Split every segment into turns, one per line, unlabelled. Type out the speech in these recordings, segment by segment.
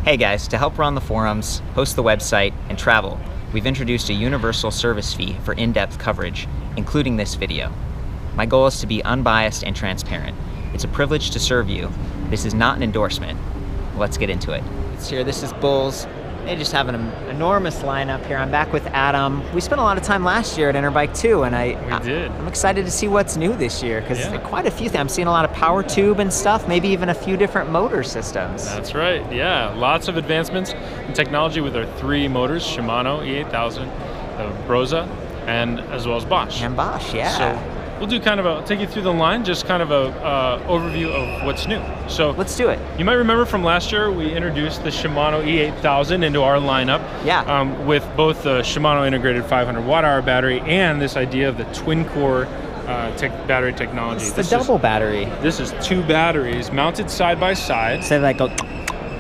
Hey guys, to help run the forums, host the website, and travel, we've introduced a universal service fee for in-depth coverage, including this video. My goal is to be unbiased and transparent. It's a privilege to serve you. This is not an endorsement. Let's get into it. It's here, this is Bulls. They just have an enormous lineup here. I'm back with Adam. We spent a lot of time last year at Interbike too, and I'm excited to see what's new this year, because quite a few things. I'm seeing a lot of power tube and stuff, maybe even a few different motor systems.
That's right, yeah. Lots of advancements in technology with our 3 motors, Shimano E8000, Brose, and as well as Bosch.
And Bosch, yeah.
So we'll do kind of a, take you through the line, just kind of a overview of what's new. So
let's do it.
You might remember from last year, we introduced the Shimano E8000 into our lineup.
Yeah.
With both the Shimano integrated 500 watt-hour battery and this idea of the TwinCore battery technology.
It's the double battery.
This is 2 batteries mounted side by side.
So they go.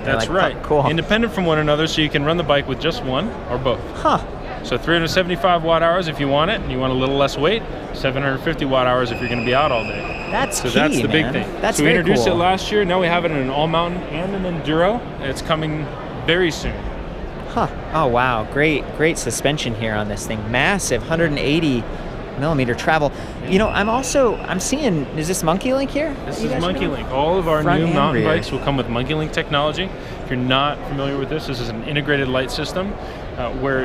That's right.
Cool.
Independent from one another, so you can run the bike with just one or both.
Huh.
So 375 watt-hours if you want it, and you want a little less weight. 750 watt-hours if you're going to be out all day.
That's key,
that's the big
man.
thing.
That's
so we introduced
cool.
it last year. Now we have it in an all-mountain and an enduro. It's coming very soon.
Huh. Oh wow, great suspension here on this thing. Massive 180 millimeter travel. You know, I'm seeing, is this MonkeyLink here?
This is MonkeyLink. All of our new mountain bikes will come with MonkeyLink technology. If you're not familiar with this is an integrated light system where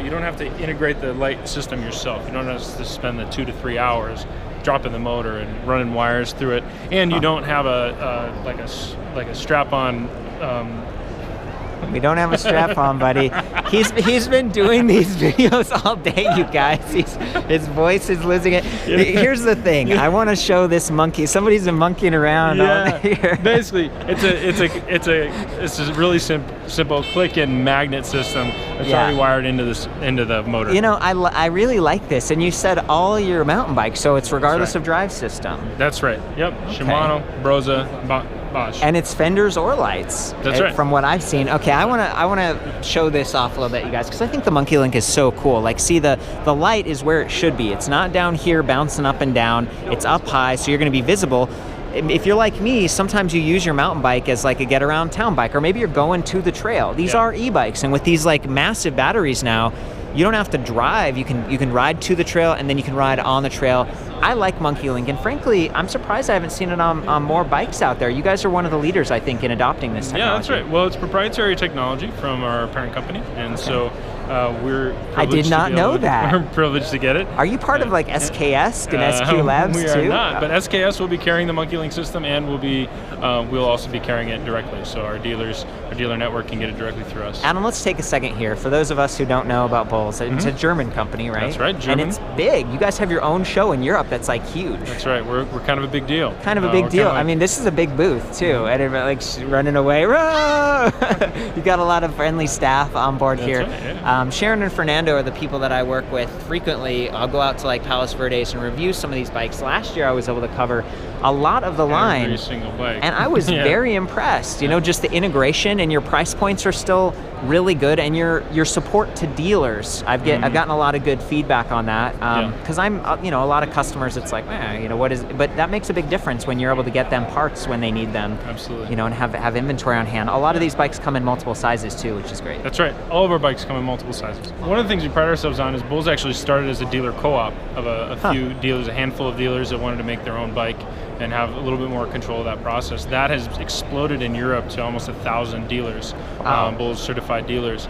you don't have to integrate the light system yourself. You don't have to spend the 2 to 3 hours dropping the motor and running wires through it, and you don't have like a strap-on.
We don't have a strap on, buddy. He's been doing these videos all day, you guys. His voice is losing it. Here's the thing. I want to show this monkey. Somebody's been monkeying around all day here.
Basically, it's a really simple click-in magnet system that's already wired into the motor.
You know, I really like this. And you said all your mountain bikes, so it's regardless of drive system.
That's right. Yep. Okay. Shimano, Brose, Bosch.
And it's fenders or lights.
That's right.
From what I've seen. Okay, I wanna show this off a little bit, you guys, because I think the MonkeyLink is so cool. Like, see, the light is where it should be. It's not down here bouncing up and down. It's up high, so you're gonna be visible. If you're like me, sometimes you use your mountain bike as like a get around town bike, or maybe you're going to the trail. These are e-bikes, and with these like massive batteries now, you don't have to drive. You can ride to the trail, and then you can ride on the trail. I like MonkeyLink, and frankly, I'm surprised I haven't seen it on more bikes out there. You guys are one of the leaders, I think, in adopting this technology.
Yeah, that's right. Well, it's proprietary technology from our parent company, and so we're privileged.
I did not know that.
We're privileged to get it.
Are you part of like SKS and SQ Labs
we
too?
We are not, but SKS will be carrying the MonkeyLink system, and we'll also be carrying it directly. So our dealer network can get it directly through us.
Adam, let's take a second here. For those of us who don't know about Bulls, it's a German company, right?
That's right, German.
And it's big. You guys have your own show in Europe that's like huge.
That's right. We're kind of a big deal.
Kind of a big deal. I mean, this is a big booth too. And everybody like running away. You got a lot of friendly staff on board here.
Right, yeah.
Sharon and Fernando are the people that I work with frequently. I'll go out to like Palos Verdes and review some of these bikes. Last year I was able to cover a lot of the line.
Every single bike.
And I was very impressed. You know, just the integration, and your price points are still really good, and your support to dealers. I've gotten a lot of good feedback on that. Because I'm, a lot of customers, it's like, what is, but that makes a big difference when you're able to get them parts when they need them.
Absolutely.
You know, and have inventory on hand. A lot of these bikes come in multiple sizes too, which is great.
That's right. All of our bikes come in multiple sizes. One of the things we pride ourselves on is Bulls actually started as a dealer co-op of a few dealers, a handful of dealers that wanted to make their own bike and have a little bit more control of that process. That has exploded in Europe to almost 1,000 dealers, Bulls certified dealers.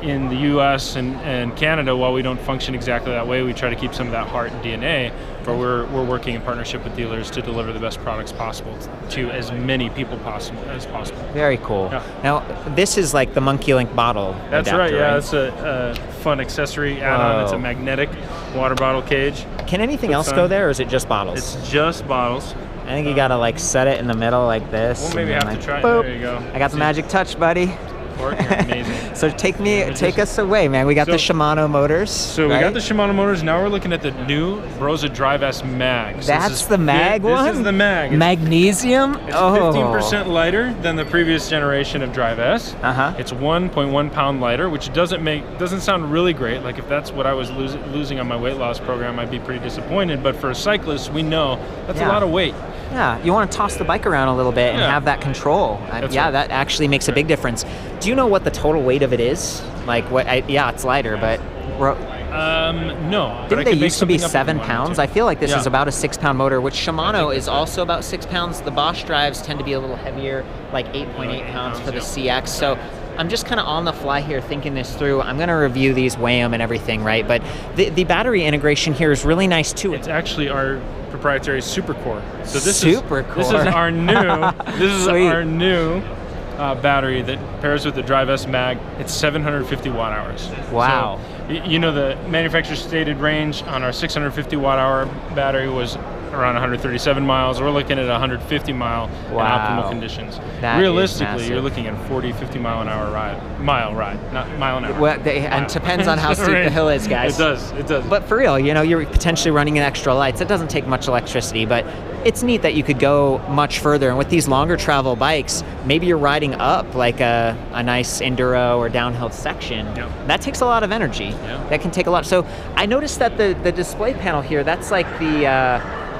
In the US and Canada, while we don't function exactly that way, we try to keep some of that heart and DNA, but we're working in partnership with dealers to deliver the best products possible to as many people as possible.
Very cool. Yeah. Now, this is like the MonkeyLink bottle
That's
adapter,
right, yeah.
right?
It's a fun accessory add-on. It's a magnetic water bottle cage.
Can anything else go there, or is it just bottles?
It's just bottles.
I think you gotta like set it in the middle like this.
We'll maybe have to try it.
Boop.
There you go.
I got the magic touch, buddy.
Amazing.
So take us away, man. We got the Shimano motors.
So we got the Shimano motors. Now we're looking at the new Brose Drive S Mag. So
that's the Mag one?
This is the Mag.
Magnesium?
It's 15% lighter than the previous generation of Drive S. It's 1.1 pound lighter, which doesn't sound really great. Like if that's what I was losing on my weight loss program, I'd be pretty disappointed. But for a cyclist, we know that's a lot of weight.
Yeah, you want to toss the bike around a little bit and
Yeah.
have that control. Yeah,
right.
that actually makes a big difference. Do you know what the total weight of it is? Like what? Yeah, it's lighter, but
No. but I
didn't they
could make
used to be
something up if you
7
wanted
pounds?
to.
I feel like this
Yeah.
is about a 6-pound motor, which Shimano is also about 6 pounds. The Bosch drives tend to be a little heavier, like 8.8 pounds for the
yeah.
CX. So I'm just kind of on the fly here thinking this through. I'm going to review these, weigh them and everything, right? But the battery integration here is really nice too.
It's actually our proprietary SuperCore. So this
SuperCore.
This is our new. This is
Sweet.
our new battery that pairs with the Brose S Mag. It's 750 watt hours.
Wow.
So, you know, the manufacturer's stated range on our 650 watt hour battery was around 137 miles. We're looking at 150 mile in
Wow.
optimal conditions.
That is
Realistically,
massive.
you're looking at a 40, 50 mile an hour ride, not mile an hour.
Well, and it depends on how steep the
Right.
hill is, guys.
It does.
But for real, you know, you're potentially running in extra lights. It doesn't take much electricity, but it's neat that you could go much further. And with these longer travel bikes, maybe you're riding up like a nice enduro or downhill section.
Yep.
That takes a lot of energy.
Yeah.
That can take a lot. So I noticed that the display panel here, that's like the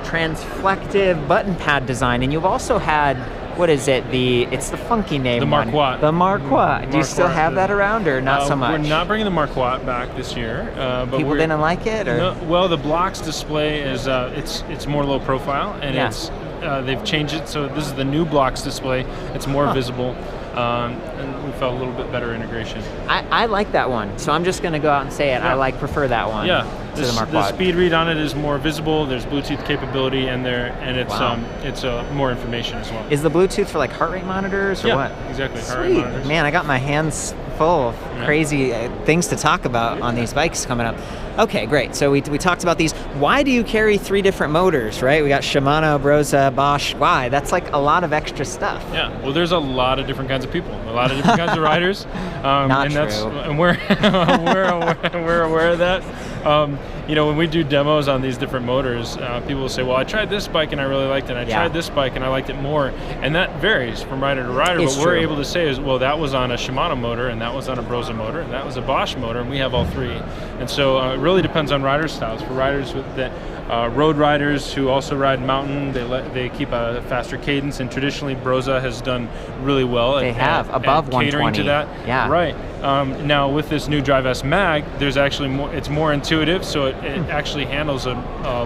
transflective button pad design. And you've also had, what is it? It's the funky name
The
one.
Marquardt.
The Marquardt. Do you still
Marquardt,
have that around or not so much?
We're not bringing the Marquardt back this year. But
People
we're,
didn't like it? Or?
No, well, the blocks display is it's more low profile, and
Yeah.
it's they've changed it. So this is the new blocks display. It's more visible, and we felt a little bit better integration.
I like that one, so I'm just going to go out and say it.
Yeah.
I prefer that one
Yeah,
to the
the
Marquardt.
speed read on it is more visible. There's Bluetooth capability, and
Wow.
it's more information as well.
Is the Bluetooth for like heart rate monitors or
Yeah,
what?
exactly. Heart rate
Sweet.
monitors.
Man, I got my hands full of crazy things to talk about on these bikes coming up. Okay, great. So we talked about these. Why do you carry 3 different motors, right? We got Shimano, Brose, Bosch. Why? That's like a lot of extra stuff.
Yeah, well, there's a lot of different kinds of people, a lot of different kinds of riders,
Not
and
true.
and we're we're aware of that. You know, when we do demos on these different motors, people will say, "Well, I tried this bike and I really liked it. And I tried this bike and I liked it more." And that varies from rider to rider.
It's
what we're
true.
able to say is, "Well, that was on a Shimano motor, and that was on a Brose motor, and that was a Bosch motor, and we have all 3." And so it really depends on rider styles. For riders with that. Road riders who also ride mountain, they keep a faster cadence, and traditionally Brose has done really well.
They have, above
catering
120.
to that.
Yeah.
Right. Now with this new Brose S Mag, there's actually more. It's more intuitive, so it actually handles a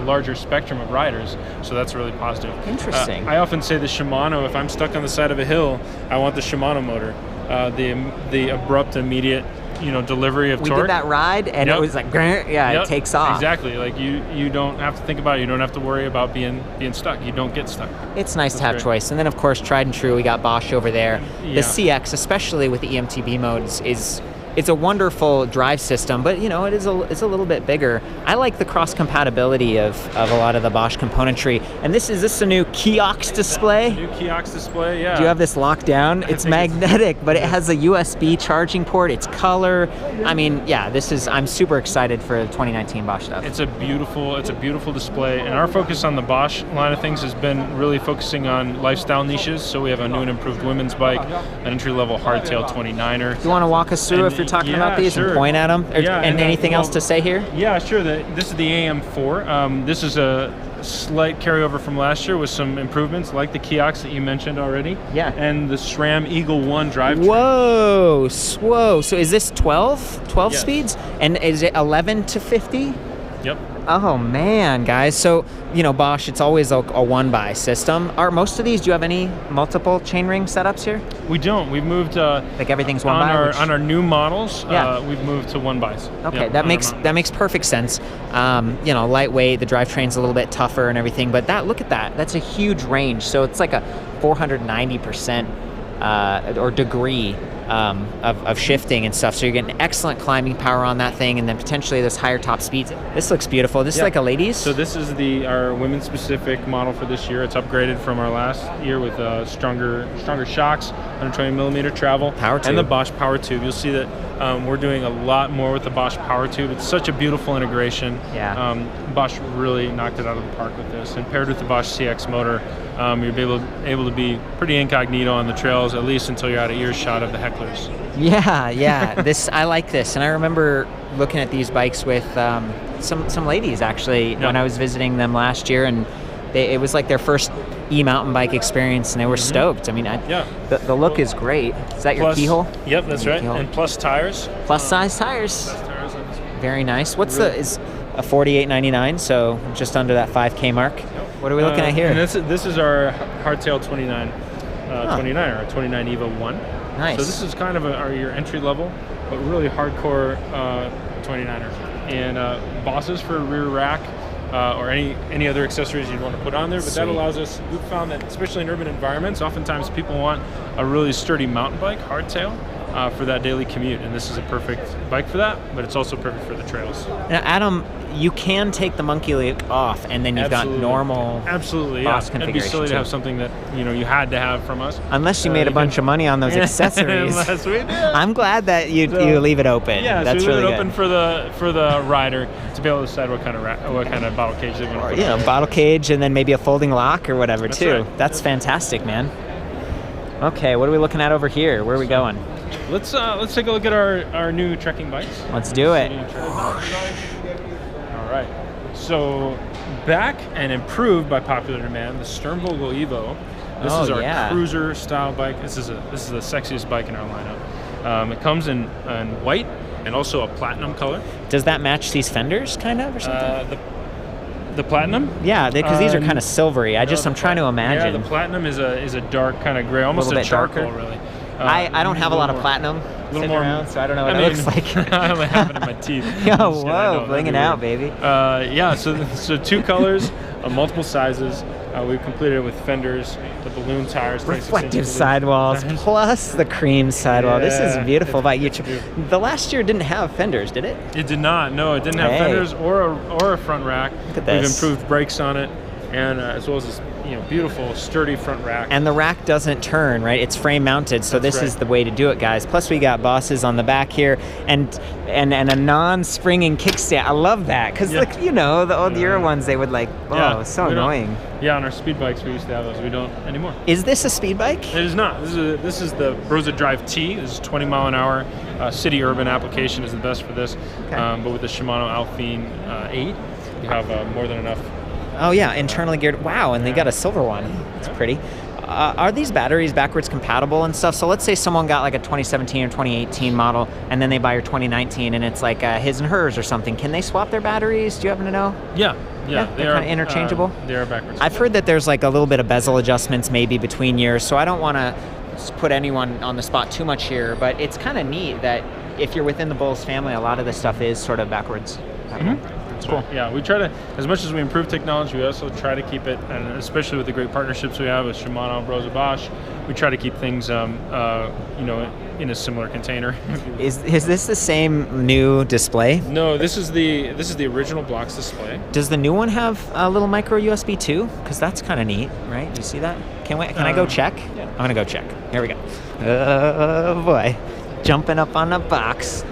larger spectrum of riders. So that's really positive.
Interesting.
I often say the Shimano. If I'm stuck on the side of a hill, I want the Shimano motor. The abrupt, immediate, delivery of
We
torque.
did that ride and it was like, it takes off.
Exactly. Like you don't have to think about it. You don't have to worry about being stuck. You don't get stuck.
It's nice to have
great.
choice. And then, of course, tried and true, we got Bosch over there.
Yeah.
The CX, especially with the EMTB modes, it's a wonderful drive system, but it's a little bit bigger. I like the cross compatibility of a lot of the Bosch componentry. And is this a new kiosk display?
New kiosk display, yeah.
Do you have this locked down? It's magnetic, but it has a USB charging port. It's color. I mean, I'm super excited for the 2019 Bosch stuff.
It's a beautiful display, and our focus on the Bosch line of things has been really focusing on lifestyle niches. So we have a new and improved women's bike, an entry-level hardtail 29er.
You want to walk us through if you're talking about these and point at them? And anything else to say here?
Yeah, sure. This is the AM4. This is a slight carryover from last year with some improvements like the kiosk that you mentioned already.
Yeah.
And the SRAM Eagle 1 drivetrain.
Whoa. So is this 12
Yes.
speeds? And is it 11 to 50?
Yep.
Oh man, guys. So, Bosch, it's always a one-by system. Are most of these, do you have any multiple chainring setups here?
We don't. We've moved
Like everything's one by?
on our new models.
Yeah.
We've moved to 1-bys.
Okay,
Yeah,
that
on
makes
our
perfect sense. Lightweight, the drivetrain's a little bit tougher and everything, but look at that. That's a huge range. So it's like a 490% or degree of shifting and stuff. So you're getting excellent climbing power on that thing, and then potentially those higher top speeds. This looks beautiful. This is like a ladies?
So this is our women's specific model for this year. It's upgraded from our last year with stronger shocks, 120 millimeter travel,
Power tube.
and the Bosch power tube. You'll see that we're doing a lot more with the Bosch power tube. It's such a beautiful integration.
Yeah.
Bosch really knocked it out of the park with this, and paired with the Bosch CX motor, you'll be able to be pretty incognito on the trails, at least until you're out of earshot of the hecklers.
Yeah. I like this, and I remember looking at these bikes with some ladies actually when I was visiting them last year, and it was like their first e-mountain bike experience, and they were stoked. I mean, the look is great. Is that your keyhole?
Yep, that's right. And plus tires.
Plus size tires. Very nice. What's is a $48.99, so just under that 5K mark. What are we looking at here?
And this is our hardtail 29, 29 or 29 Evo 1.
Nice.
So this is kind of your entry level, but really hardcore 29er. And bosses for rear rack or any other accessories you'd want to put on there. But that allows us, we've found that especially in urban environments, oftentimes people want a really sturdy mountain bike, hardtail, for that daily commute. And this is a perfect bike for that, but it's also perfect for the trails.
Now, Adam, you can take the MonkeyLink off, and then you've got normal Bosch configuration.
It'd be silly to have something that you had to have from us.
Unless you made a bunch of money on those accessories.
Unless we did.
I'm glad that you leave it open.
Yeah,
that's
so we
really
leave it open for the rider to be able to decide what kind of bottle cage they want to put on.
Bottle cage, and then maybe a folding lock or whatever too.
Right.
That's fantastic, man. Okay, what are we looking at over here? Where are we going?
Let's take a look at our new trekking bikes.
Let's do it.
All right. So back and improved by popular demand, the Sternvogel Evo. This is our cruiser style bike. This is the sexiest bike in our lineup. It comes in white and also a platinum color.
Does that match these fenders, kind of, or something?
The platinum?
Yeah, because these are kind of silvery. I'm trying to imagine.
Yeah, the platinum is a dark kind of gray, almost a charcoal, really.
I don't have a lot of platinum sitting around, so I don't know what it looks like.
I only have it in my teeth.
Oh, whoa, blinging out, baby.
Yeah, so two colors, multiple sizes. We've completed it with fenders, the balloon tires,
reflective sidewalls, plus the cream sidewall. This is a beautiful bike. The last year didn't have fenders, did it?
It did not. No, it didn't have fenders or a front rack.
Look at this.
We've improved brakes on it, and as well as this beautiful, sturdy front rack.
And the rack doesn't turn, right? It's frame mounted, so this is the way to do it, guys. Plus, we got bosses on the back here, and a non-springing kickstand. I love that, because the old Euro ones, they would so annoying.
Yeah, on our speed bikes, we used to have those. We don't anymore.
Is this a speed bike?
It is not. This is the Brose Drive T. This is 20 mile an hour. City urban application is the best for this.
Okay.
But with the Shimano ALPINE 8, you have more than enough.
Oh yeah, internally geared. Wow, and they got a silver one. It's pretty. Are these batteries backwards compatible and stuff? So let's say someone got like a 2017 or 2018 model, and then they buy your 2019, and it's like his and hers or something. Can they swap their batteries? Do you happen to know?
Yeah,
they're kind of interchangeable.
They are backwards.
I've heard that there's like a little bit of bezel adjustments maybe between years, so I don't want to put anyone on the spot too much here, but it's kind of neat that if you're within the Bulls family, a lot of this stuff is sort of backwards. Cool.
Yeah, we try to, as much as we improve technology, we also try to keep it, and especially with the great partnerships we have with Shimano, Brose, Bosch, we try to keep things, in a similar container.
Is this the same new display?
No, this is the original Blocks display.
Does the new one have a little micro USB too? Because that's kind of neat, right? Do you see that? Can I go check? Yeah. I'm gonna go check. Here we go. Oh boy, jumping up on the box.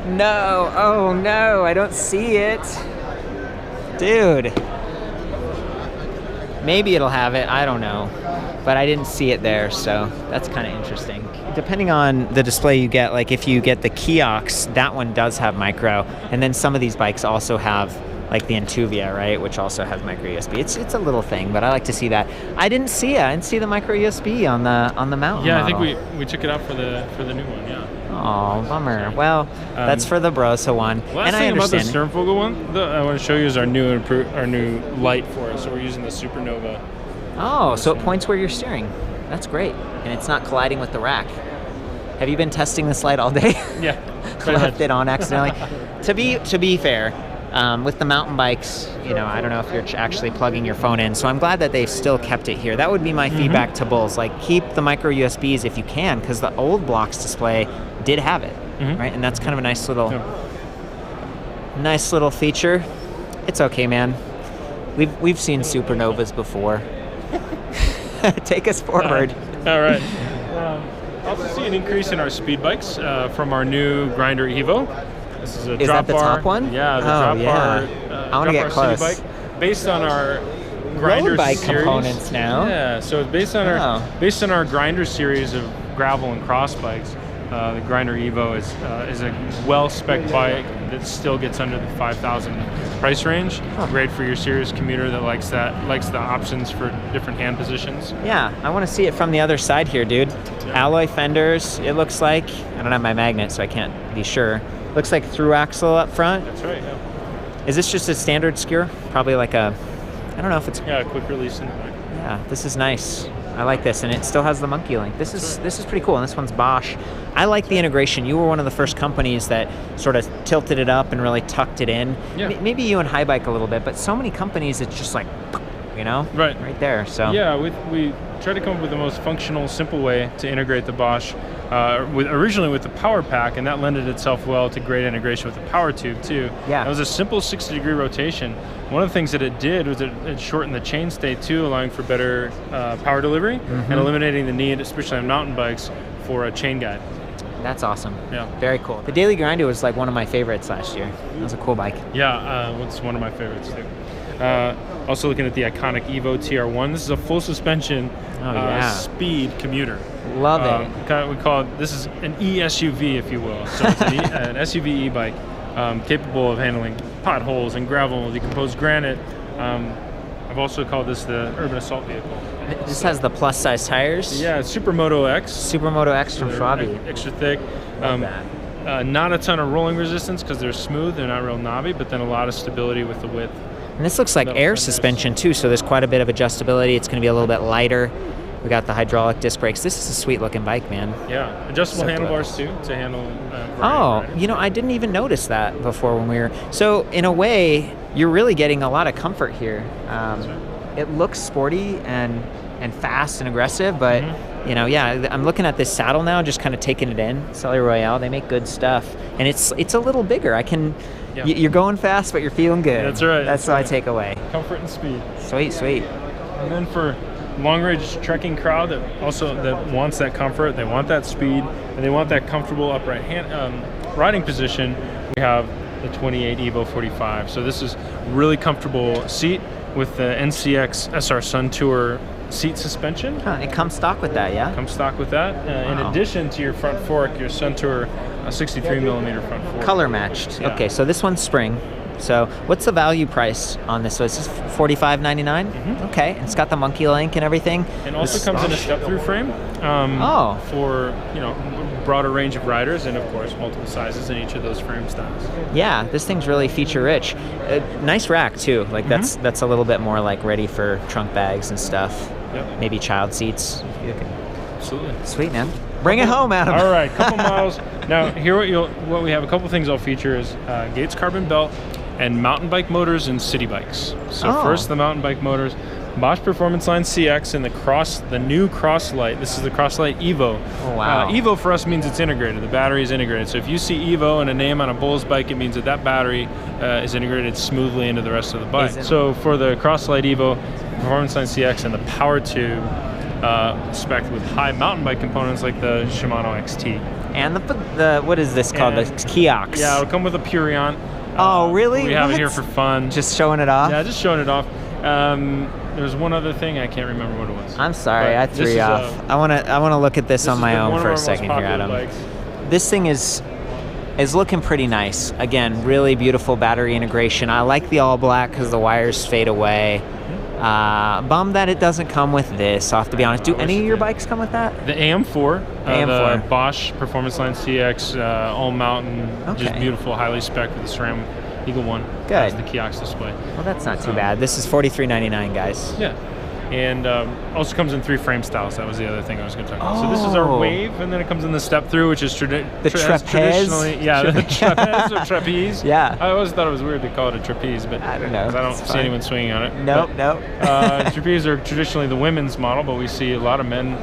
No, oh no, I don't see it. Dude. Maybe it'll have it, I don't know. But I didn't see it there, so that's kind of interesting. Depending on the display you get, like if you get the Kiox, that one does have micro. And then some of these bikes also have like the Intuvia, right, which also has micro USB. It's a little thing, but I like to see that. I didn't see it. I didn't see the micro USB on the mountain
model.
I
think we took it out for the new one, yeah.
Oh, bummer. Well, that's for the Brose one.
Last thing about the Sternvogel one, I want to show you is our new light for it. So we're using the Supernova.
Oh, so it points where you're steering. That's great, and it's not colliding with the rack. Have you been testing this light all day?
Yeah.
Left it on accidentally. To be fair, with the mountain bikes, I don't know if you're actually plugging your phone in, so I'm glad that they've still kept it here. That would be my feedback to Bulls. Like, keep the micro USBs if you can, because the old Blocks display did have it, right? And that's kind of a nice little feature. It's okay, man. We've seen Supernovas before. Take us forward.
All right. Also see an increase in our speed bikes from our new Grinder Evo. This is a drop
that the
bar.
Top one?
Yeah, the drop bar.
I want to get close.
City bike, based on our Grinder
road bike
series.
Components now.
Yeah, so it's based on our Grinder series of gravel and cross bikes. The Grinder Evo is a well-spec bike, that still gets under the 5,000 price range. Great for your serious commuter that likes the options for different hand positions.
Yeah, I want to see it from the other side here, dude. Alloy fenders, it looks like. I don't have my magnet, so I can't be sure. Looks like through axle up front.
That's right, yeah.
Is this just a standard skewer? Probably like a, I don't know if it's...
Yeah, a quick release Interbike.
Yeah, this is nice. I like this, and it still has the MonkeyLink. This is pretty cool, and this one's Bosch. I like the integration. You were one of the first companies that sort of tilted it up and really tucked it in.
Yeah.
Maybe you and Highbike a little bit, but so many companies, it's just like, you know, right there. So
yeah, we tried to come up with the most functional, simple way to integrate the Bosch. Originally with the power pack, and that lended itself well to great integration with the power tube too.
Yeah.
It was a simple 60-degree rotation. One of the things that it did was it shortened the chain stay too, allowing for better power delivery and eliminating the need, especially on mountain bikes, for a chain guide.
That's awesome.
Yeah.
Very cool. The Daily Grinder was like one of my favorites last year. It was a cool bike.
Yeah, it's one of my favorites too. Also looking at the iconic Evo TR1. This is a full suspension speed commuter.
Love it.
We call it, this is an e-SUV, if you will. So it's an SUV e-bike capable of handling potholes and gravel, decomposed granite. I've also called this the urban assault vehicle.
This has the plus size tires.
Yeah, it's Supermoto X.
Supermoto X from Schwabi.
Extra thick.
Love that.
Not a ton of rolling resistance because they're smooth, they're not real knobby, but then a lot of stability with the width.
And this looks like air suspension too, so there's quite a bit of adjustability. It's going to be a little bit lighter. We got the hydraulic disc brakes. This is a sweet looking bike, man.
Yeah, adjustable handlebars too to handle.
You know, I didn't even notice that before when we were. So in a way, you're really getting a lot of comfort here. It looks sporty and fast and aggressive, but you know, yeah, I'm looking at this saddle now, just kind of taking it in. Cellular Royale, they make good stuff, and it's a little bigger. I can. Yeah. You're going fast, but you're feeling good.
That's right.
That's what I take away.
Comfort and speed.
Sweet, sweet.
And then for long-range trekking crowd that wants that comfort, they want that speed, and they want that comfortable upright riding position, we have the 28 Evo 45. So this is really comfortable seat with the NCX SR Sun Tour seat suspension.
It comes stock with that, yeah?
Comes stock with that. In addition to your front fork, your Sun Tour 63 millimeter front fork.
Color matched.
Yeah.
Okay, so this one's spring. So what's the value price on this? So it's just $45.99? Okay, and it's got the MonkeyLink and everything.
And also comes in a step-through frame for, you know, broader range of riders, and of course multiple sizes in each of those frame styles.
Yeah, this thing's really feature rich. Nice rack too. Like that's a little bit more like ready for trunk bags and stuff.
Yep.
Maybe child seats.
Absolutely.
Sweet, man. Bring it home, Adam.
All right, couple models. Now here what we have, a couple things I'll feature is Gates carbon belt and mountain bike motors and city bikes. So first the mountain bike motors. Bosch Performance Line CX and the new Crosslight. This is the Crosslight Evo.
Oh, wow.
Evo for us means it's integrated. The battery is integrated. So if you see Evo and a name on a Bulls bike, it means that battery is integrated smoothly into the rest of the bike. So for the Crosslight Evo, Performance Line CX, and the Power Tube, spec'd with high mountain bike components like the Shimano XT.
And the what is this called? The Kiox.
Yeah, it'll come with a Purion.
Oh, really?
We have it here for fun.
Just showing it off?
Yeah, just showing it off. There's one other thing, I can't remember what it was.
I'm sorry, I threw you off. I wanna look at this on my own for a second here, Adam. Bikes. This thing is looking pretty nice. Again, really beautiful battery integration. I like the all black because the wires fade away. Bummed that it doesn't come with this, I'll have to be honest. Do any of your bikes come with that?
The AM4,
AM4.
the Bosch Performance Line CX, all mountain, just beautiful, highly spec with the SRAM Eagle 1.
Good.
Has the Kiox display.
Well, that's not too bad. This is $43.99, guys.
Yeah. And also comes in 3 frame styles. That was the other thing I was going to talk about. So this is our Wave, and then it comes in the step-through, which is traditionally... Yeah, the trapeze or trapeze.
Yeah.
I always thought it was weird to call it a trapeze, but
I don't know.
I don't see anyone swinging on it.
Nope.
Trapeze are traditionally the women's model, but we see a lot of men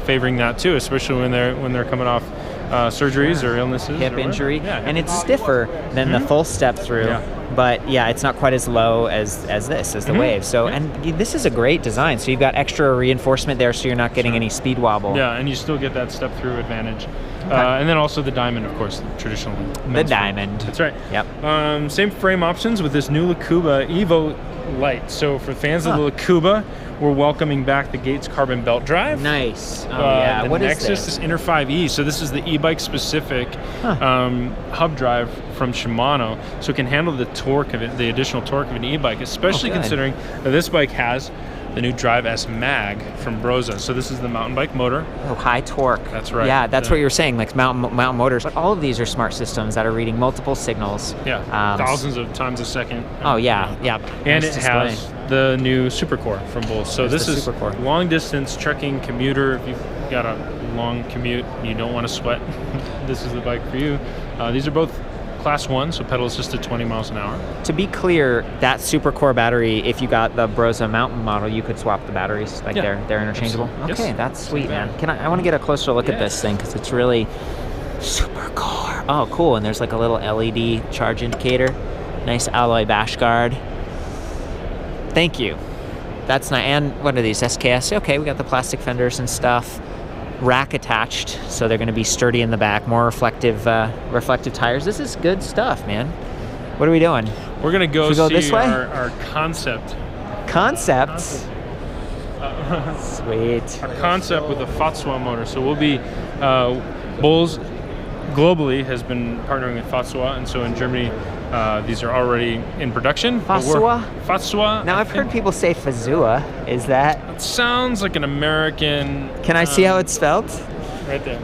favoring that too, especially when they're coming off surgeries or illnesses.
Hip injury. And it's stiffer than the full step-through.
Yeah.
But yeah, it's not quite as low as the Wave. So, and this is a great design. So you've got extra reinforcement there, so you're not getting any speed wobble.
Yeah, and you still get that step-through advantage. And then also the Diamond, of course, traditional.
The Diamond.
That's right.
Yep.
Same frame options with this new Lakuba Evo light. So for fans of the Lakuba, we're welcoming back the Gates carbon belt drive.
Nice. Oh yeah.
The
What
Nexus
is this?
is Inter 5E. So this is the e-bike specific hub drive from Shimano. So it can handle the torque of it, the additional torque of an e-bike, especially considering that this bike has the new Brose S Mag from Brose. So this is the mountain bike motor.
Oh, high torque.
That's right.
Yeah, that's what you were saying, like mountain motors. But all of these are smart systems that are reading multiple signals.
Yeah, thousands of times a second.
Oh yeah, yeah.
And
nice
it has the new SuperCore from Brose. So this is
SuperCore.
long distance trekking commuter. If you've got a long commute and you don't want to sweat, this is the bike for you. These are both Class 1, so pedal assisted 20 miles an hour.
To be clear, that SuperCore battery, if you got the Brose mountain model, you could swap the batteries. Like they're interchangeable.
Yes.
Okay, that's sweet, man. I want to get a closer look at this thing because it's really SuperCore. Oh, cool. And there's like a little LED charge indicator. Nice alloy bash guard. Thank you. That's nice. And what are these, SKS? Okay, we got the plastic fenders and stuff. Rack attached, so they're going to be sturdy in the back. More reflective tires. This is good stuff, man. What are we doing?
We're going to go see
this way?
Our concept.
Concepts? Sweet.
Our concept with a FAZUA motor. So we'll be, Brose globally has been partnering with FAZUA, and so in Germany, these are already in production.
FAZUA?
FAZUA.
Now I've heard people say FAZUA. Is that?
It sounds like an American.
Can I see how it's spelled?
Right there.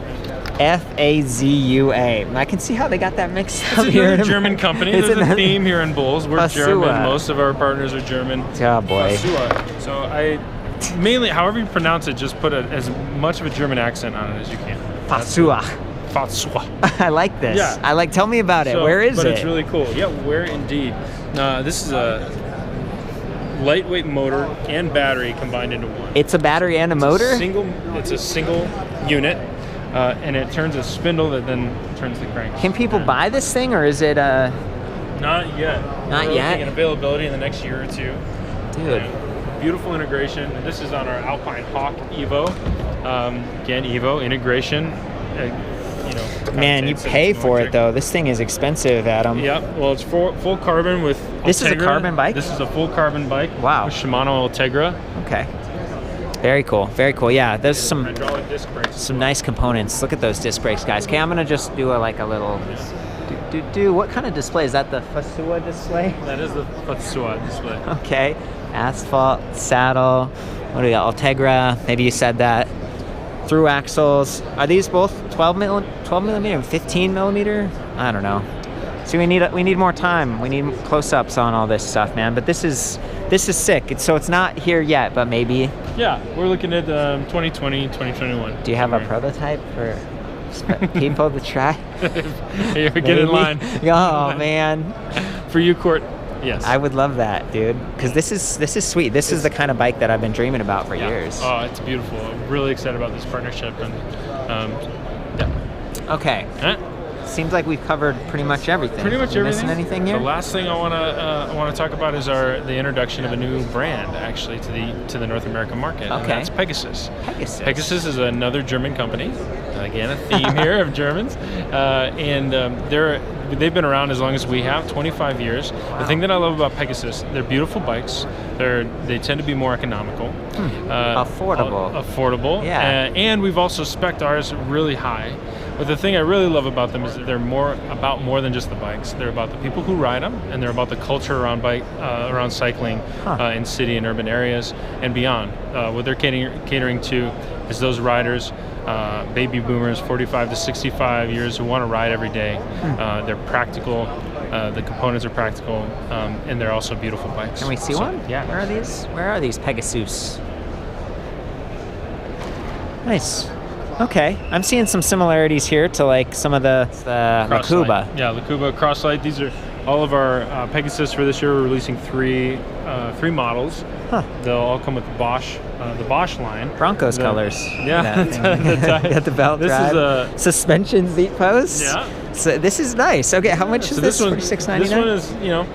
FAZUA. I can see how they got that mixed up
It's
here.
a German company. There's a theme here in Brose. We're
FAZUA.
German. Most of our partners are German.
Oh boy.
FAZUA. So I mainly, however you pronounce it, just put as much of a German accent on it as you can.
FAZUA.
FAZUA.
I like this.
Yeah.
Tell me about it. Where is it?
But it's really cool. Yeah, where indeed. This is a lightweight motor and battery combined into one.
It's a battery and a motor?
It's a single unit, and it turns a spindle that then turns the crank.
Can people buy this thing, or is it
Not yet.
Not
We're
yet?
looking at availability in the next year or two.
Dude.
Beautiful integration. This is on our ALPINE HAWK Evo. Again, Evo integration.
Man, you pay for it though. This thing is expensive, Adam.
Yeah, well, it's full carbon with
This is a
Ultegra.
carbon bike?
This is a full carbon bike.
Wow.
With Shimano Ultegra.
Okay. Very cool. Very cool. Yeah, there's some
Hydraulic disc brakes.
nice components. Look at those disc brakes, guys. Okay, I'm gonna just do a little. What kind of display is that? The FAZUA display?
That is the FAZUA display.
Okay. Asphalt, saddle. What do we got? Ultegra. Maybe you said that. Through axles. Are these both 12 millimeter and 15 millimeter? I don't know. See, we need more time. We need close-ups on all this stuff, man. But this is sick. So it's not here yet, but maybe.
Yeah, we're looking at 2020, 2021.
Do you have a prototype for people to try?
Here, get in line.
Oh man.
For you, Court. Yes.
I would love that, dude. Because this is sweet. This is the kind of bike that I've been dreaming about for years.
Oh, it's beautiful. I'm really excited about this partnership, and yeah.
Okay. Seems like we've covered pretty much everything.
Pretty much everything.
Missing anything here?
The last thing I want to talk about is the introduction of a new brand actually to the North American market.
Okay.
And that's Pegasus.
Pegasus.
Pegasus is another German company. Again, a theme here of Germans, and they've been around as long as we have, 25 years. Wow. The thing that I love about Pegasus, they're beautiful bikes. They tend to be more economical, affordable.
Yeah.
And we've also spec'd ours really high. But the thing I really love about them is that they're more than just the bikes. They're about the people who ride them, and they're about the culture around cycling in city and urban areas and beyond. What they're catering to is those riders, baby boomers, 45 to 65 years, who want to ride every day. They're practical. The components are practical, and they're also beautiful bikes.
Can we see one?
Yeah.
Where are these Pegasus? Nice. Okay, I'm seeing some similarities here to like some of the Lakuba.
Yeah, Lakuba, Crosslight. These are all of our Pegasus for this year. We're releasing three models. They'll all come with the Bosch line.
Broncos colors.
Yeah,
got the belt drive. This is a suspension seat post.
Yeah.
So this is nice. Okay, how much is this? $46.99.
This one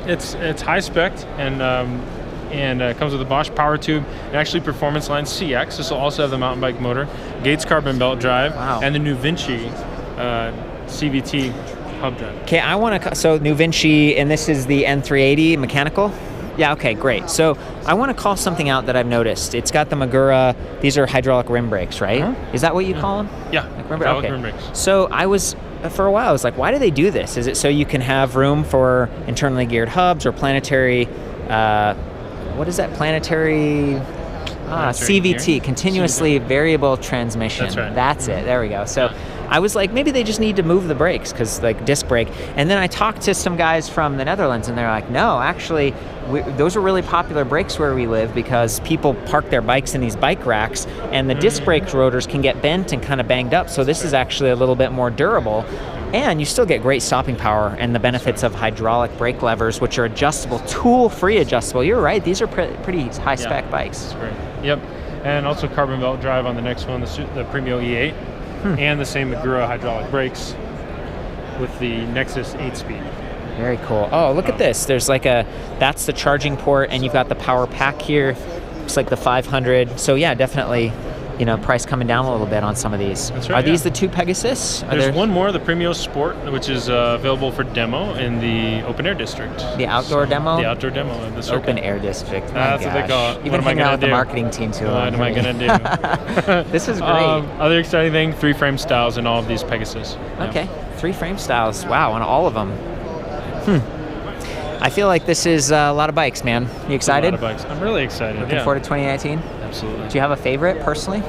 is it's high spec and comes with a Bosch power tube and actually Performance Line CX. This will also have the mountain bike motor, Gates carbon belt drive, and the New Vinci CVT hub drive.
Okay, I want to. So New Vinci, and this is the N380 mechanical. Yeah, okay, great. So I want to call something out that I've noticed. It's got the Magura, these are hydraulic rim brakes, right? Is that what you call them?
Yeah,
Like
hydraulic rim brakes.
So for a while, I was like, why do they do this? Is it so you can have room for internally geared hubs or planetary, what is that, planetary... CVT,
gear?
continuously variable transmission.
That's right.
That's it. There we go. So I was like, maybe they just need to move the brakes because like disc brake. And then I talked to some guys from the Netherlands and they're like, no, actually, those are really popular brakes where we live because people park their bikes in these bike racks and the disc brake rotors can get bent and kind of banged up. So this is actually a little bit more durable. And you still get great stopping power and the benefits of hydraulic brake levers, which are adjustable, tool-free adjustable. You're right, these are pretty high-spec bikes.
That's great. Yep, and also carbon belt drive on the next one, the Premio E8, and the same Magura hydraulic brakes with the Nexus 8-speed.
Very cool. Oh, look at this. There's like that's the charging port, and you've got the power pack here. Looks like the 500. So yeah, definitely, you know, price coming down a little bit on some of these.
That's right.
Are these the two Pegasus?
There's one more, the Premio Sport, which is available for demo in the open air district.
The outdoor demo?
The outdoor demo of the circuit.
Open air district.
That's what they call it.
You've been hanging out with the marketing team too long.
What am I going to do?
This is great.
Other exciting thing, 3-frame styles in all of these Pegasus.
Okay, 3-frame styles. Wow, on all of them. I feel like this is a lot of bikes, man. You excited?
A lot of bikes. I'm really excited.
Looking forward to 2019?
Absolutely.
Do you have a favorite personally?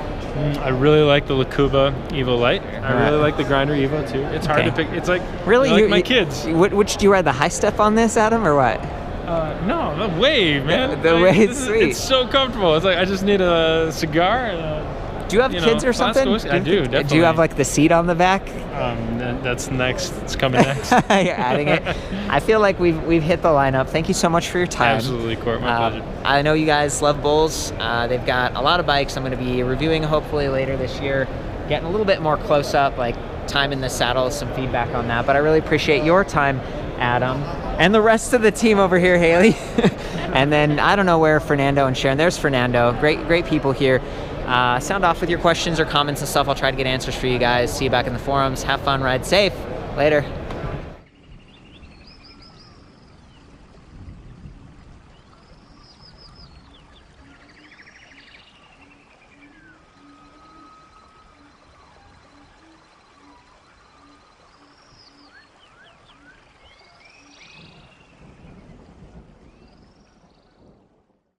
I really like the Lakuba Evo Light. I really like the Grinder Evo too. It's hard to pick. It's like
really
like my kids.
Which do you ride, the high step on this, Adam, or what?
No, the Wave, man.
The Wave, sweet.
It's so comfortable. It's like I just need a cigar.
Do you have kids or something?
I do, definitely.
Do you have like the seat on the back?
That's next. It's coming next.
You're adding it. I feel like we've hit the lineup. Thank you so much for your time.
Absolutely, Court. My pleasure.
I know you guys love bulls. They've got a lot of bikes. I'm going to be reviewing hopefully later this year, getting a little bit more close up, like time in the saddle, some feedback on that. But I really appreciate your time, Adam, and the rest of the team over here, Haley. And then I don't know where Fernando and Sharon. There's Fernando. Great people here. Sound off with your questions or comments and stuff. I'll try to get answers for you guys. See you back in the forums. Have fun, ride safe. Later.